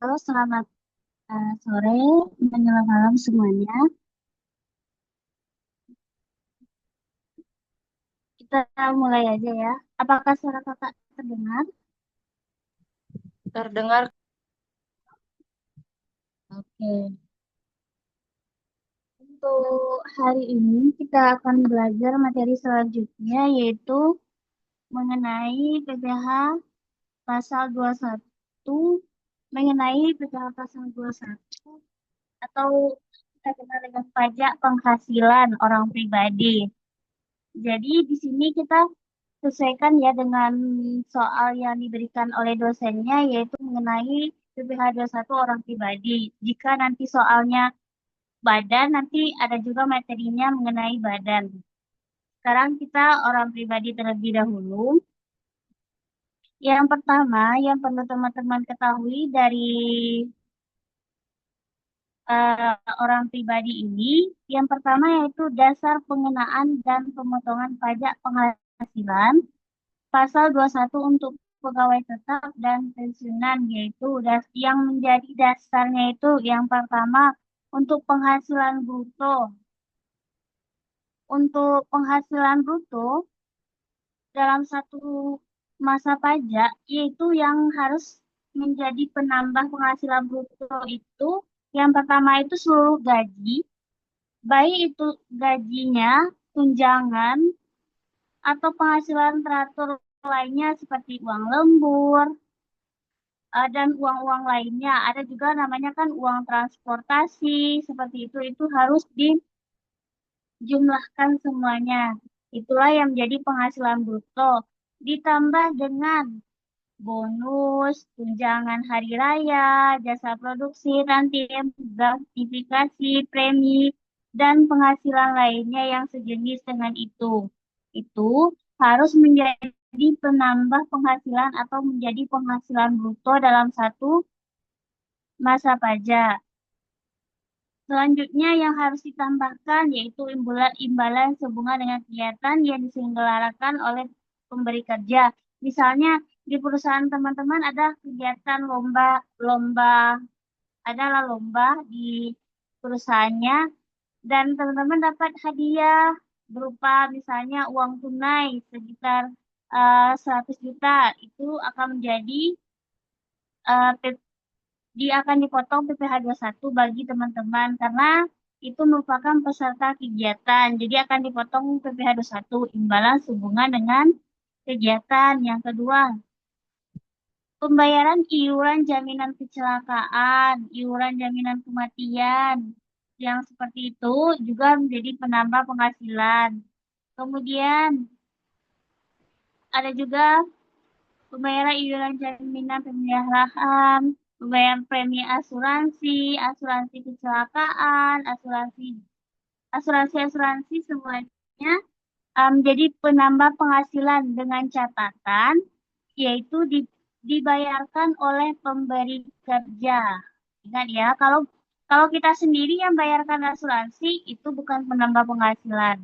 Halo, selamat sore menjelang malam semuanya. Kita mulai aja ya. Apakah suara kakak terdengar? Terdengar. Oke. Untuk hari ini kita akan belajar materi selanjutnya yaitu mengenai PPh pasal 21, mengenai PPh pasal 21 atau kita kenal dengan pajak penghasilan orang pribadi. Jadi di sini kita sesuaikan ya dengan soal yang diberikan oleh dosennya yaitu mengenai PPh satu orang pribadi. Jika nanti soalnya badan, nanti ada juga materinya mengenai badan. Sekarang kita orang pribadi terlebih dahulu. Yang pertama yang perlu teman-teman ketahui dari eh, orang pribadi ini, yang pertama yaitu dasar pengenaan dan pemotongan pajak penghasilan. Pasal 21 untuk pegawai tetap dan pensiunan yaitu yang menjadi dasarnya itu yang pertama untuk penghasilan bruto. Untuk penghasilan bruto dalam satu masa pajak yaitu yang harus menjadi penambah penghasilan bruto itu yang pertama itu seluruh gaji, baik itu gajinya, tunjangan, atau penghasilan teratur lainnya seperti uang lembur, dan uang-uang lainnya. Ada juga namanya kan uang transportasi, seperti itu harus dijumlahkan semuanya. Itulah yang menjadi penghasilan bruto. Ditambah dengan bonus, tunjangan hari raya, jasa produksi, ranting, gratifikasi, premi, dan penghasilan lainnya yang sejenis dengan itu. Itu harus menjadi penambah penghasilan atau menjadi penghasilan bruto dalam satu masa pajak. Selanjutnya yang harus ditambahkan yaitu imbalan sehubungan dengan kegiatan yang diselenggarakan oleh pemberi kerja. Misalnya di perusahaan teman-teman ada kegiatan lomba, adalah lomba di perusahaannya dan teman-teman dapat hadiah berupa misalnya uang tunai sekitar 100 juta. Itu akan menjadi dia akan dipotong PPh satu bagi teman-teman karena itu merupakan peserta kegiatan. Jadi akan dipotong PPh satu imbalan sehubungan dengan kegiatan. Yang kedua, pembayaran iuran jaminan kecelakaan, iuran jaminan kematian. Yang seperti itu juga menjadi penambah penghasilan. Kemudian ada juga pembayaran iuran jaminan pemeliharaan, pembayaran premi asuransi, asuransi kecelakaan, asuransi semuanya jadi penambah penghasilan dengan catatan yaitu dibayarkan oleh pemberi kerja. Ingat ya, kalau kalau kita sendiri yang bayarkan asuransi itu bukan penambah penghasilan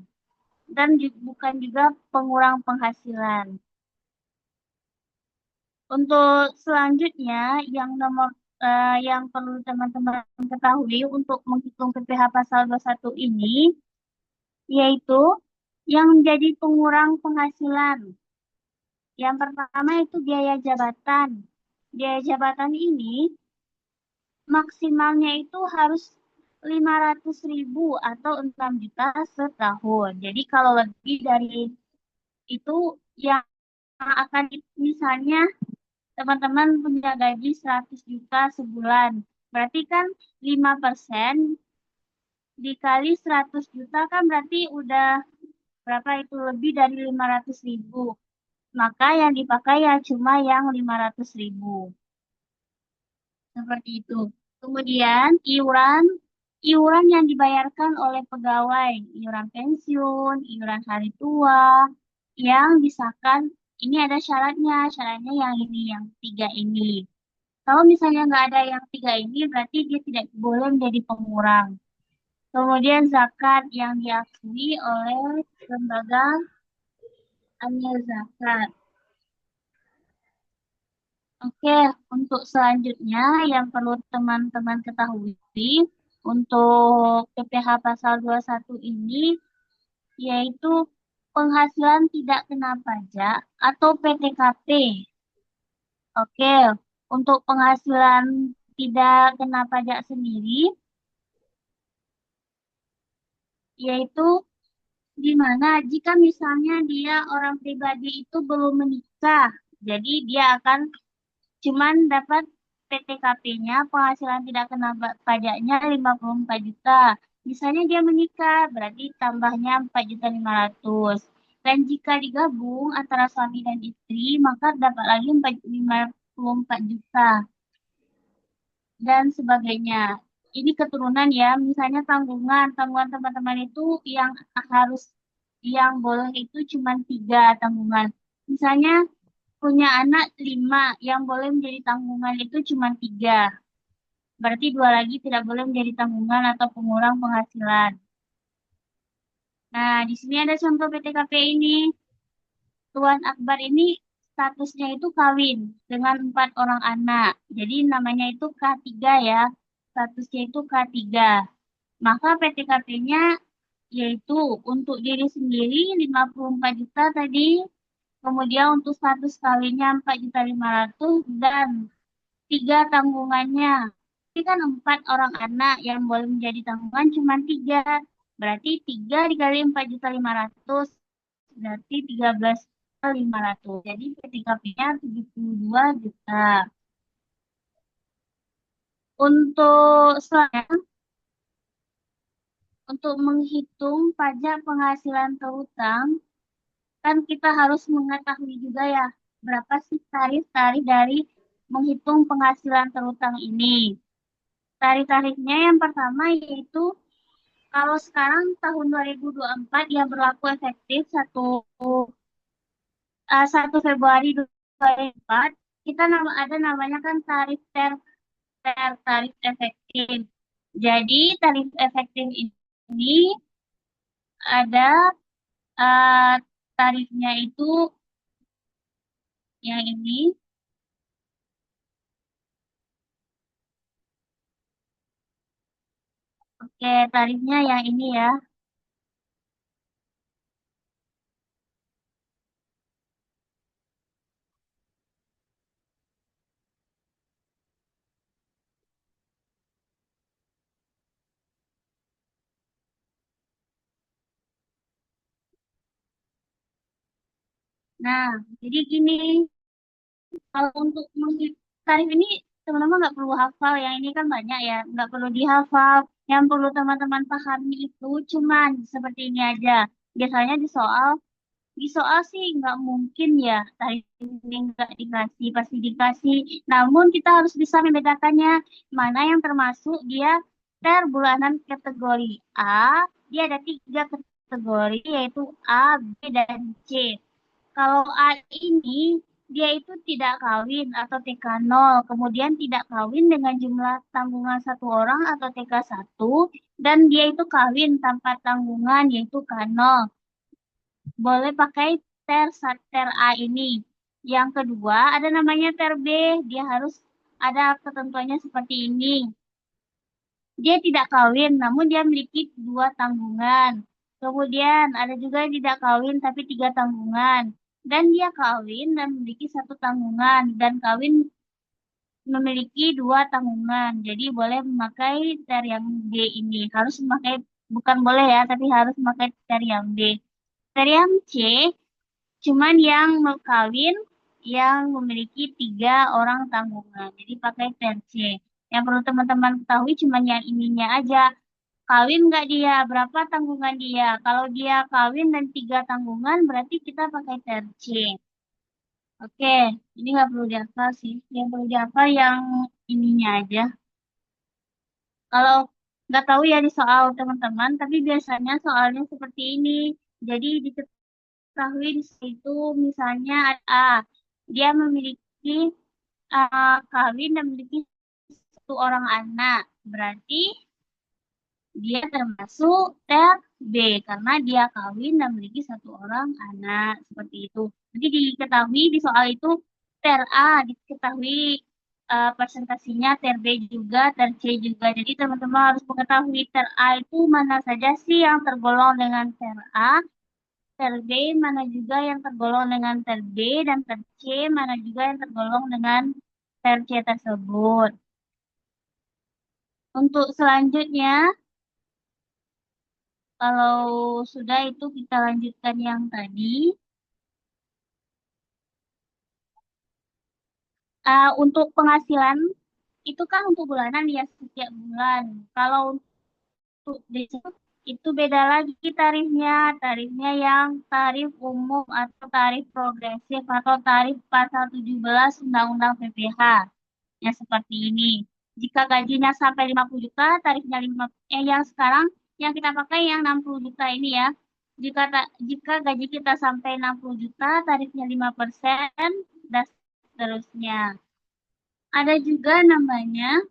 dan bukan juga pengurang penghasilan. Untuk selanjutnya, yang perlu teman-teman ketahui untuk menghitung PPh pasal 21 ini, yaitu yang menjadi pengurang penghasilan. Yang pertama itu biaya jabatan. Biaya jabatan ini maksimalnya itu harus 500.000 atau 6 juta setahun. Jadi kalau lebih dari itu yang akan misalnya teman-teman punya gaji 100 juta sebulan. Berarti kan 5% dikali 100 juta kan berarti udah berapa itu lebih dari 500.000. Maka yang dipakai ya cuma yang 500.000. Seperti itu. Kemudian iuran yang dibayarkan oleh pegawai, iuran pensiun, iuran hari tua, yang disahkan, ini ada syaratnya, syaratnya yang ini, yang tiga ini. Kalau misalnya nggak ada yang tiga ini, berarti dia tidak boleh menjadi pengurang. Kemudian zakat yang diakui oleh lembaga amil zakat. Oke, untuk selanjutnya yang perlu teman-teman ketahui untuk PPh pasal 21 ini yaitu penghasilan tidak kena pajak atau PTKP. Oke, untuk penghasilan tidak kena pajak sendiri yaitu di mana jika misalnya dia orang pribadi itu belum menikah, jadi dia akan cuman dapat PTKP-nya penghasilan tidak kena pajaknya 54 juta. Misalnya dia menikah, berarti tambahnya 4.500.000. Dan jika digabung antara suami dan istri, maka dapat lagi 54 juta dan sebagainya. Ini keturunan ya, misalnya tanggungan teman-teman itu yang harus yang boleh itu cuma 3 tanggungan. Misalnya punya anak 5, yang boleh menjadi tanggungan itu cuma 3. Berarti 2 lagi tidak boleh menjadi tanggungan atau pengurang penghasilan. Nah, di sini ada contoh PTKP ini. Tuan Akbar ini statusnya itu kawin dengan 4 orang anak. Jadi namanya itu K3 ya. Statusnya itu K3. Maka PTKP-nya yaitu untuk diri sendiri 54 juta tadi. Kemudian untuk status kawinnya 4.500.000 dan 3 tanggungannya. Ini kan 4 orang anak yang boleh menjadi tanggungan cuma 3. Berarti 3 dikali 4.500.000 berarti 13.500. Jadi PTKP-nya 72 juta. Untuk selanjutnya, untuk menghitung pajak penghasilan terutang, kan kita harus mengetahui juga ya, berapa sih tarif-tarif dari menghitung penghasilan terutang ini. Tarif-tarifnya yang pertama yaitu kalau sekarang tahun 2024 yang berlaku efektif 1 Februari 2024, kita ada namanya kan tarif tarif efektif. Jadi tarif efektif ini ada uh, tarifnya itu yang ini. Oke, tarifnya yang ini ya. Nah, jadi gini, kalau untuk tarif ini teman-teman nggak perlu hafal ya, ini kan banyak ya, nggak perlu dihafal. Yang perlu teman-teman pahami itu cuman seperti ini aja. Biasanya di soal sih nggak mungkin ya tarif ini nggak dikasih, pasti dikasih. Namun kita harus bisa membedakannya mana yang termasuk dia per bulanan kategori A. Dia ada 3 kategori yaitu A, B, dan C. Kalau A ini dia itu tidak kawin atau TK0, kemudian tidak kawin dengan jumlah tanggungan 1 orang atau TK1, dan dia itu kawin tanpa tanggungan yaitu K0. Boleh pakai ter A ini. Yang kedua ada namanya ter B, dia harus ada ketentuannya seperti ini. Dia tidak kawin, namun dia memiliki 2 tanggungan. Kemudian ada juga yang tidak kawin tapi 3 tanggungan. Dan dia kawin dan memiliki 1 tanggungan. Dan kawin memiliki 2 tanggungan. Jadi boleh memakai ter yang B ini. Harus memakai, bukan boleh ya, tapi harus memakai ter yang B. Ter yang C, cuman yang mau kawin yang memiliki 3 orang tanggungan. Jadi pakai ter C. Yang perlu teman-teman ketahui cuman yang ininya aja. Kawin nggak dia? Berapa tanggungan dia? Kalau dia kawin dan 3 tanggungan, berarti kita pakai ter C. Oke, ini nggak perlu dihafal sih. Yang perlu dihafal yang ininya aja. Kalau nggak tahu ya di soal teman-teman, tapi biasanya soalnya seperti ini. Jadi diketahui di situ misalnya ada A, dia memiliki kawin dan memiliki 1 orang anak. Berarti dia termasuk ter B karena dia kawin dan memiliki 1 orang anak seperti itu. Jadi diketahui di soal itu TRA diketahui presentasinya, TRB juga, TRC juga. Jadi teman-teman harus mengetahui TRA itu mana saja sih yang tergolong dengan TRA, TRB mana juga yang tergolong dengan TRB, dan TRC mana juga yang tergolong dengan TRC tersebut. Untuk selanjutnya, kalau sudah itu kita lanjutkan yang tadi. Untuk penghasilan itu kan untuk bulanan ya setiap bulan. Kalau untuk desa itu beda lagi tarifnya. Tarifnya yang tarif umum atau tarif progresif atau tarif pasal 17 Undang-Undang PPH. Ya seperti ini. Jika gajinya sampai 50 juta, tarifnya yang sekarang yang kita pakai yang 60 juta ini ya. Jika gaji kita sampai 60 juta, tarifnya 5% dan seterusnya. Ada juga namanya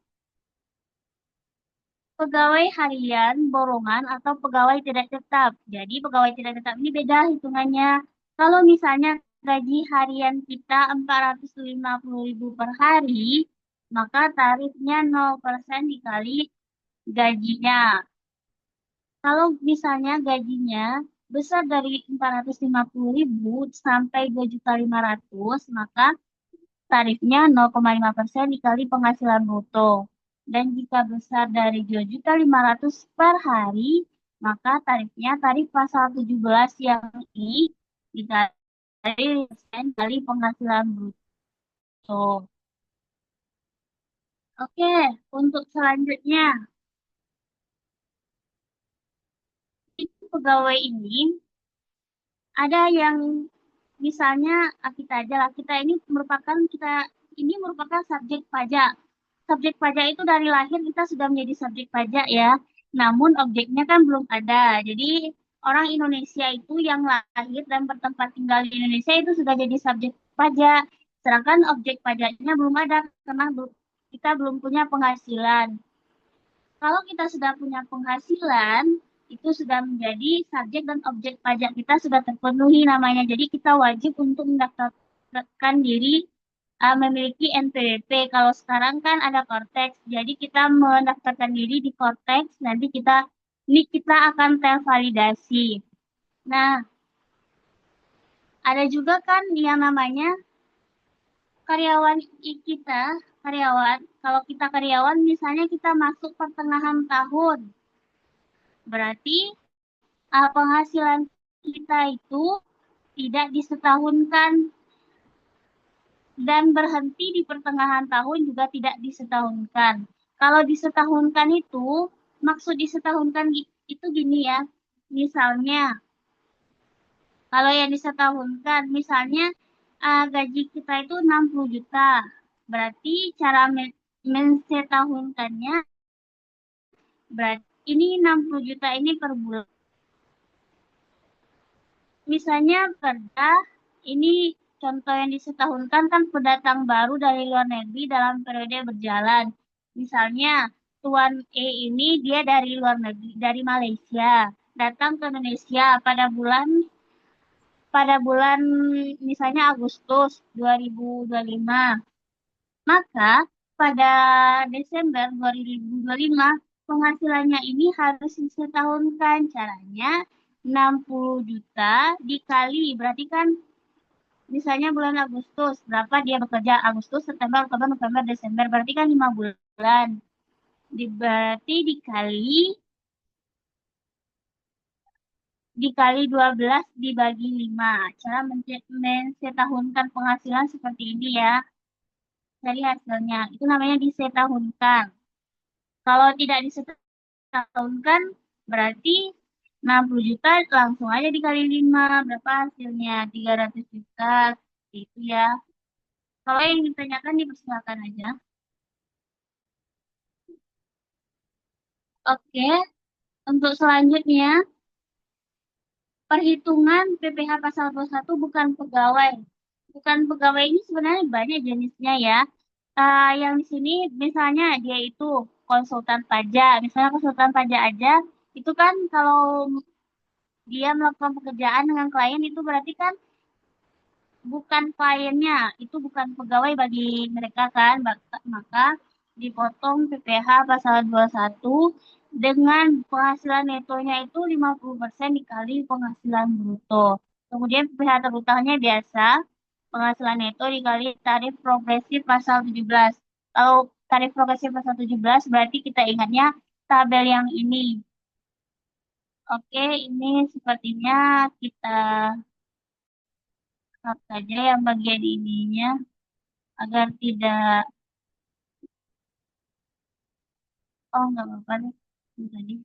pegawai harian borongan atau pegawai tidak tetap. Jadi pegawai tidak tetap ini beda hitungannya. Kalau misalnya gaji harian kita 450.000 per hari, maka tarifnya 0% dikali gajinya. Kalau misalnya gajinya besar dari 450.000 sampai 2.500.000, maka tarifnya 0,5% dikali penghasilan bruto. Dan jika besar dari 2.500.000 per hari, maka tarifnya tarif pasal 17 yang ini dikali persen kali penghasilan bruto. Oke, untuk selanjutnya, itu pegawai ini ada yang misalnya kita aja lah, kita ini merupakan subjek pajak. Subjek pajak itu dari lahir kita sudah menjadi subjek pajak ya. Namun objeknya kan belum ada. Jadi orang Indonesia itu yang lahir dan bertempat tinggal di Indonesia itu sudah jadi subjek pajak. Sedangkan objek pajaknya belum ada karena kita belum punya penghasilan. Kalau kita sudah punya penghasilan, itu sudah menjadi subjek dan objek pajak kita sudah terpenuhi namanya. Jadi kita wajib untuk mendaftarkan diri memiliki NPWP. Kalau sekarang kan ada Cortex, jadi kita mendaftarkan diri di Cortex, nanti kita akan tervalidasi. Nah, ada juga kan yang namanya karyawan kita, kalau kita karyawan misalnya kita masuk pertengahan tahun, berarti penghasilan kita itu tidak disetahunkan dan berhenti di pertengahan tahun juga tidak disetahunkan. Kalau disetahunkan itu, maksud disetahunkan itu gini ya. Misalnya, kalau yang disetahunkan, misalnya gaji kita itu 60 juta. Berarti cara mensetahunkannya, berarti ini 60 juta ini per bulan. Misalnya kerja, ini contoh yang disetahunkan kan pendatang baru dari luar negeri dalam periode berjalan. Misalnya Tuan E ini dia dari luar negeri, dari Malaysia, datang ke Indonesia pada bulan misalnya Agustus 2025. Maka pada Desember 2025 penghasilannya ini harus disetahunkan. Caranya 60 juta dikali, berarti kan misalnya bulan Agustus, berapa dia bekerja? Agustus, September, Oktober, November, Desember, berarti kan 5 bulan. Berarti dikali 12 dibagi 5. Cara mensetahunkan penghasilan seperti ini ya. Dari hasilnya, itu namanya disetahunkan. Kalau tidak disetahunkan, berarti 60 juta langsung aja dikali 5. Berapa hasilnya? 300 juta. Itu ya. Kalau yang ditanyakan dipersilakan aja. Oke, untuk selanjutnya, perhitungan PPh pasal 21 bukan pegawai. Bukan pegawai ini sebenarnya banyak jenisnya ya. Yang di sini misalnya dia itu konsultan pajak. Misalnya konsultan pajak aja, itu kan kalau dia melakukan pekerjaan dengan klien itu berarti kan bukan kliennya, itu bukan pegawai bagi mereka kan, maka dipotong PPh pasal 21 dengan penghasilan netonya itu 50% dikali penghasilan bruto. Kemudian PPh terutangnya biasa, penghasilan neto dikali tarif progresif pasal 17. Kalau tarif progresif pasal 17 berarti kita ingatnya tabel yang ini. Oke, ini sepertinya kita hapus saja yang bagian ininya agar tidak, oh nggak apa-apa deh. Ini tadi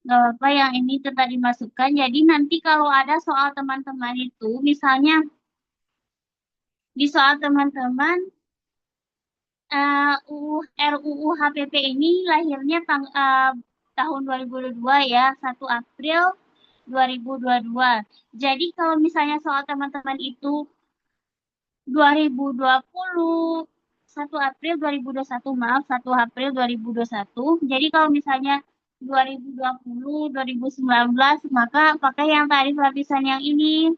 nggak apa-apa yang ini tetap dimasukkan. Jadi nanti kalau ada soal teman-teman itu, misalnya di soal teman-teman RUU HPP ini lahirnya tahun 2022 ya, 1 April 2022. Jadi kalau misalnya soal teman-teman itu 2020, 1 April 2021, maaf, 1 April 2021. Jadi kalau misalnya 2020, 2019, maka pakai yang tarif lapisan yang ini,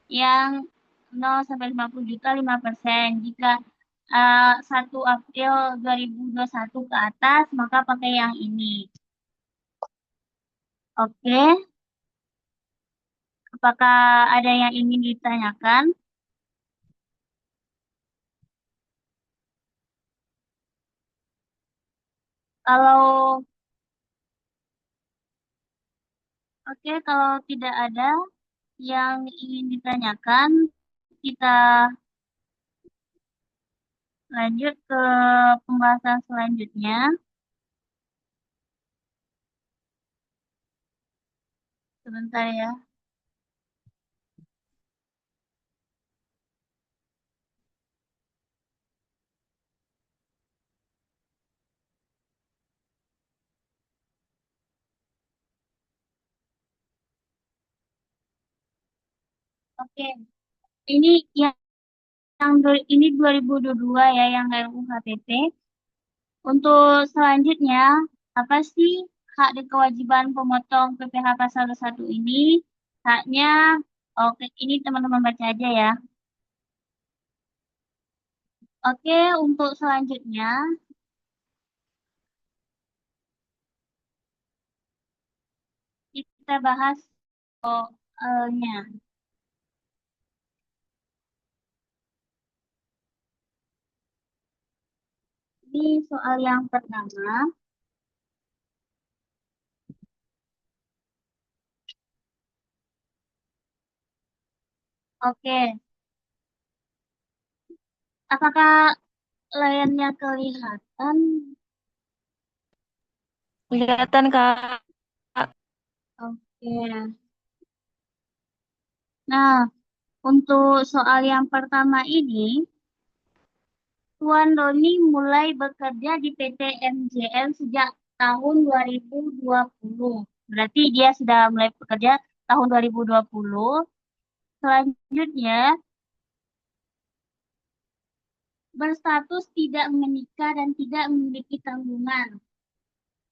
yang 0 sampai 50 juta 5%. Jika 1 April 2021 ke atas, maka pakai yang ini. Oke, apakah ada yang ingin ditanyakan? Kalau Oke, kalau tidak ada yang ingin ditanyakan, kita lanjut ke pembahasan selanjutnya. Sebentar ya. Oke, ini ini 2022 ya, yang RUU HPP. Untuk selanjutnya, apa sih hak dan kewajiban pemotong PPh pasal 21 ini? Haknya, oke, ini teman-teman baca aja ya. Oke, untuk selanjutnya, kita bahas soalnya. Ini soal yang pertama. Oke, apakah layarnya kelihatan? Kelihatan Kak. Oke. Nah, untuk soal yang pertama ini, Tuan Doni mulai bekerja di PT MJL sejak tahun 2020. Berarti dia sudah mulai bekerja tahun 2020. Selanjutnya, berstatus tidak menikah dan tidak memiliki tanggungan.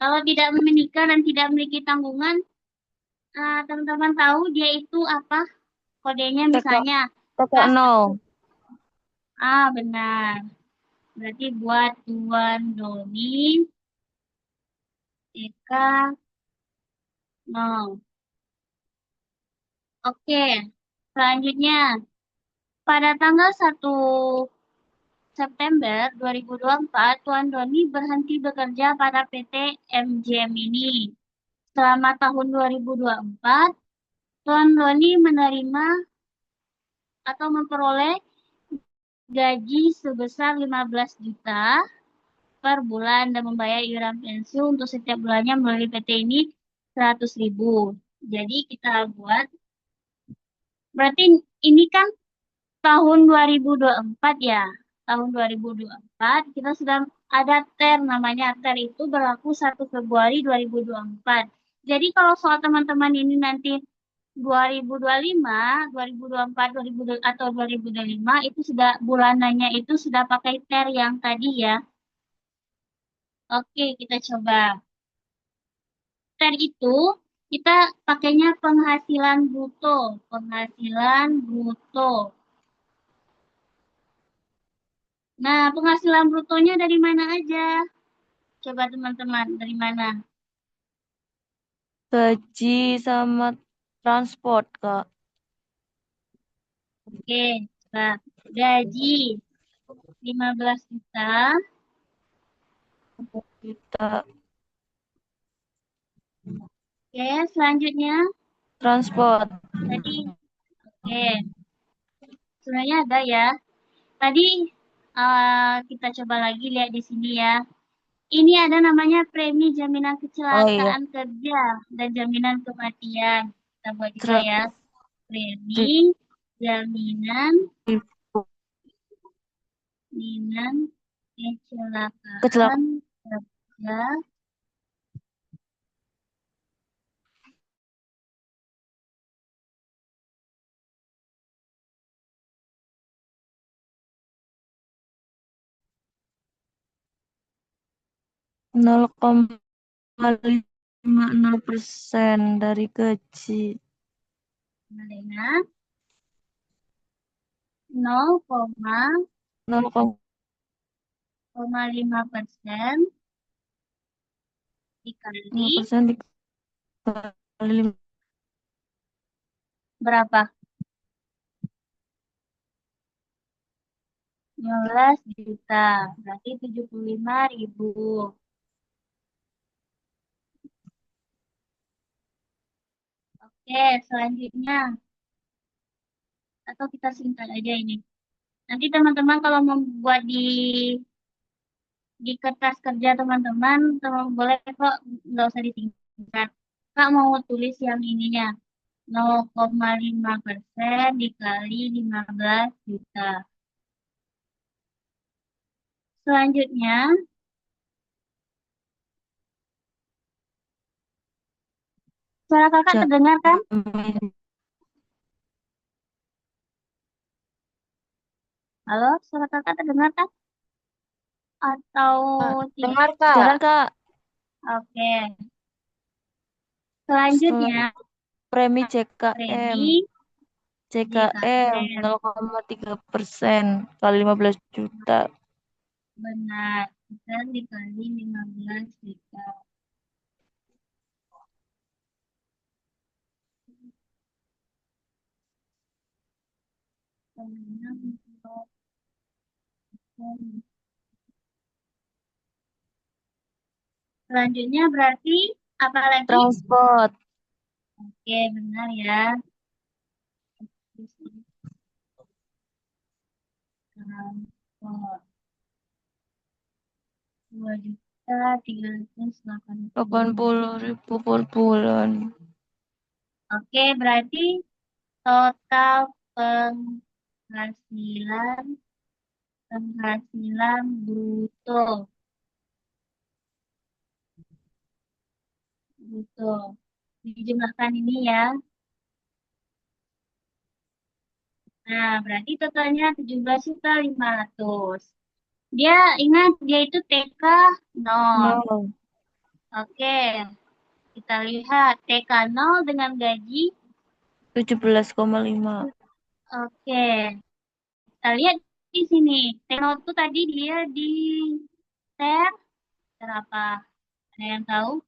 Kalau tidak menikah dan tidak memiliki tanggungan, teman-teman tahu dia itu apa? Kodenya TK, misalnya TK K1. 0. Benar. Berarti buat Tuan Doni TK 0. Oke. Selanjutnya, pada tanggal 1 September 2024, Tuan Doni berhenti bekerja pada PT MGM ini. Selama tahun 2024, Tuan Doni menerima atau memperoleh gaji sebesar 15 juta per bulan dan membayar iuran pensiun untuk setiap bulannya melalui PT ini 100.000. Jadi kita buat, berarti ini kan tahun 2024 ya. Tahun 2024 kita sudah ada TER, namanya TER itu berlaku 1 Februari 2024. Jadi kalau soal teman-teman ini nanti 2025, 2024, 2000, atau 2025 itu sudah bulanannya itu sudah pakai TER yang tadi ya. Oke, kita coba. TER itu Kita pakainya penghasilan bruto. Penghasilan bruto. Nah, penghasilan brutonya dari mana aja? Coba teman-teman, dari mana? Gaji sama transport, Kak. Oke, coba. Gaji 15 juta. Kita Oke, selanjutnya transport. tadi, oke, sebenarnya ada ya. Tadi kita coba lagi lihat di sini ya. Ini ada namanya premi jaminan Oh iya, kecelakaan kerja dan jaminan kematian. Kita buat juga ya. 100.000 Premi jaminan jaminan kecelakaan kecelakaan kerja 0,50% dari gaji. Malena 0,5% dikali 0,5% dikali 5. berapa? 15 juta. Berarti 75.000. Oke, selanjutnya. Atau kita singkat aja ini. Nanti teman-teman kalau membuat di kertas kerja teman-teman, teman boleh kok nggak usah disingkat. Kak mau tulis yang ininya. 0,5% dikali 15 juta. Selanjutnya, suara kakak terdengar kan? Jamin Halo, suara kakak terdengar kan? Atau tidak? Dengar, Kak. dengar, Kak. Oke. Selanjutnya, Premi CKM. premi CKM JKM. 0,3% kali 15 juta. Benar. Kita dikali 15 juta. Selanjutnya berarti apa lagi? Transport. Oke, benar ya. Transport 2.380.000. 80.000 per bulan. Oke, berarti total penghasilan penghasilan bruto bruto dijumlahkan ini ya. Nah, berarti totalnya 17.500.000. Dia ingat dia itu TK 0. No. Oke, kita lihat TK 0 dengan gaji. 17,5. Oke, kita lihat di sini. TK 0 itu tadi dia di ter berapa? Ada yang tahu?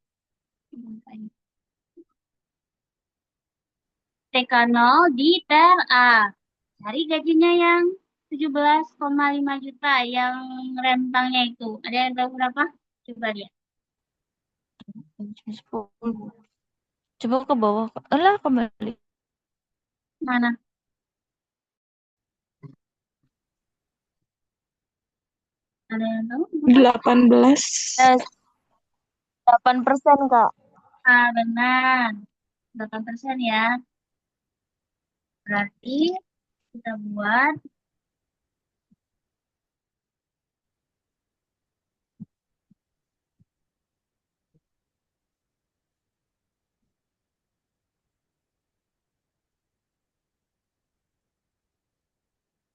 TK 0 di ter A. Cari gajinya yang 17,5 juta yang rentangnya itu. Ada yang tahu berapa? Coba lihat. Coba ke bawah. Alah, kembali. Mana? Ada yang tahu berapa? 18. Yes, 8%, Kak. Ah, benar. 8% ya. Berarti kita buat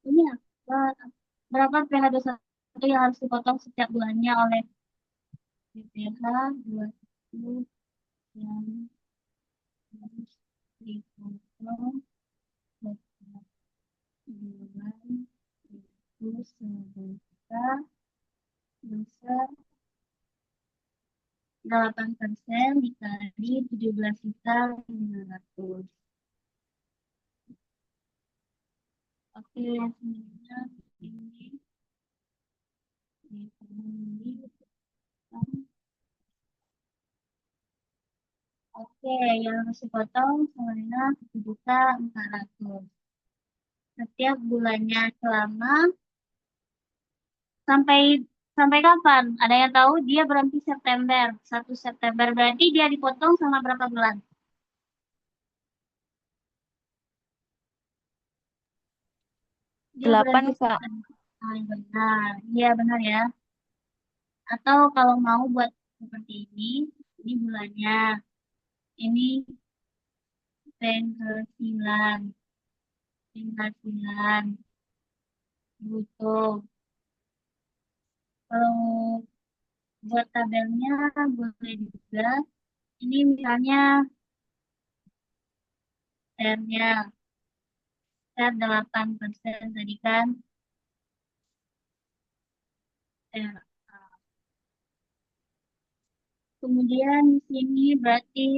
ini apa? Berapa PH21 yang harus dipotong setiap bulannya oleh BPH 20 yang dipotong setiap bulan itu sebesar besar 8% dikali 17.500. Oke, sebenarnya ini ini. Oke, yang harus dipotong sebenarnya 1.400.000 setiap bulannya selama sampai sampai kapan? Ada yang tahu? Dia berhenti September, 1 September berarti dia dipotong sama berapa bulan? Dia 8 berhenti Kak. September. Ah, benar. Iya, benar ya. Atau kalau mau buat seperti ini bulannya. Ini tanggal 9, tanggal 9 butuh. Kalau buat tabelnya boleh juga. Ini misalnya share-nya, share 8% tadi kan. Share. Kemudian di sini berarti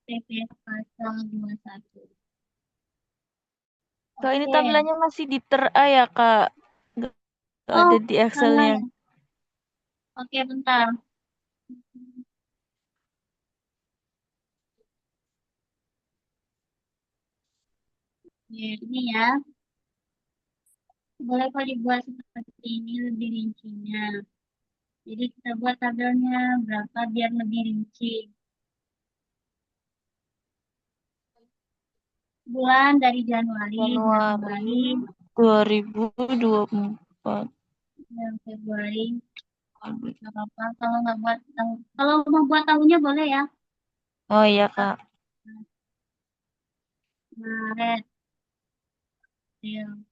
PP pasal 21. Kak, ini Oke. tampilannya masih di ter A ya, Kak. Nggak Oh, ada di salah Excelnya. ya. Oke, bentar. Ya, ini ya. Boleh kok dibuat seperti ini lebih rincinya. Jadi kita buat tabelnya berapa biar lebih rinci. Bulan dari bulan Januari Januari, 2024. dan Februari, nggak apa-apa. Kalau nggak buat tahu, kalau mau buat tahunnya boleh ya. Oh iya, Kak. Maret, April,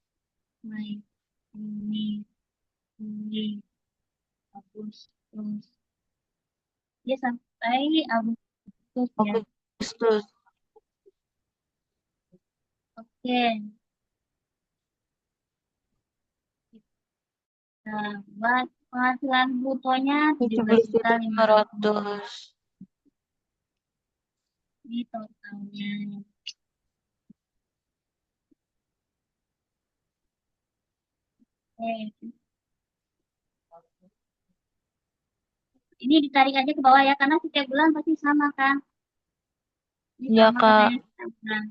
Mei, Juni, Juli, Agustus. Dia sampai Agustus ya. Agustus. Oke, kita buat penghasilan brutonya tujuh tujuh belas belas juta juta lima lima ratus. ratus Ini totalnya. Oke. Ini ditarik aja ke bawah ya, karena setiap bulan pasti sama kan. Ini Iya, sama Kak. katanya setiap bulan.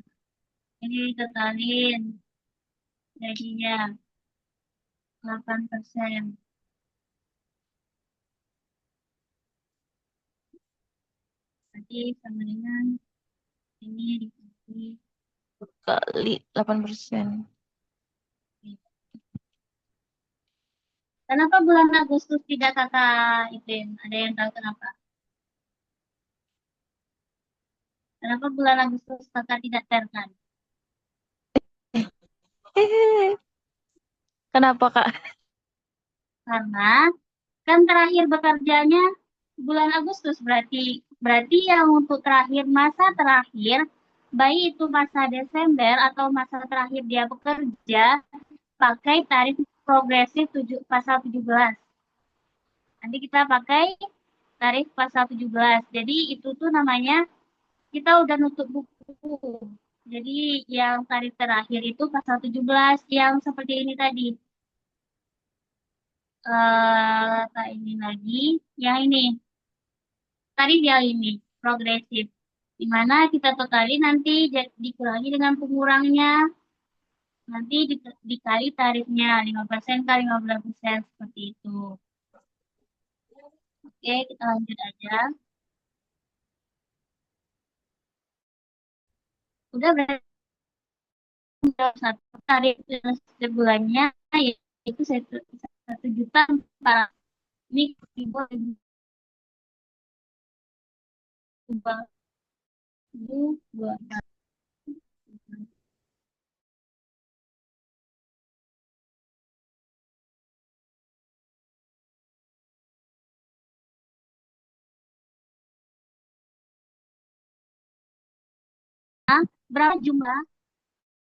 Ini totalin jadinya 8%. Nanti sama dengan ini dikasih. Kali 8%. Kenapa bulan Agustus tidak kakak Ipin? Ada yang tahu kenapa? Kenapa bulan Agustus kakak tidak terkan? Kenapa, Kak? Karena kan terakhir bekerjanya bulan Agustus, berarti berarti yang untuk terakhir, masa terakhir, baik itu masa Desember atau masa terakhir dia bekerja, pakai tarif progresif pasal 17. Nanti kita pakai tarif pasal 17. Jadi itu tuh namanya kita udah nutup buku. Jadi yang tarif terakhir itu pasal 17 yang seperti ini tadi. Tak ini lagi. Yang ini. Tarif yang ini. Progresif. Di mana kita totali nanti dikurangi dengan pengurangnya. Nanti dikali tarifnya 5% kali 15% seperti itu. Oke, kita lanjut aja. Udah berarti satu tarif setiap bulannya yaitu 1.400.000. Ini dibuat dua berapa jumlah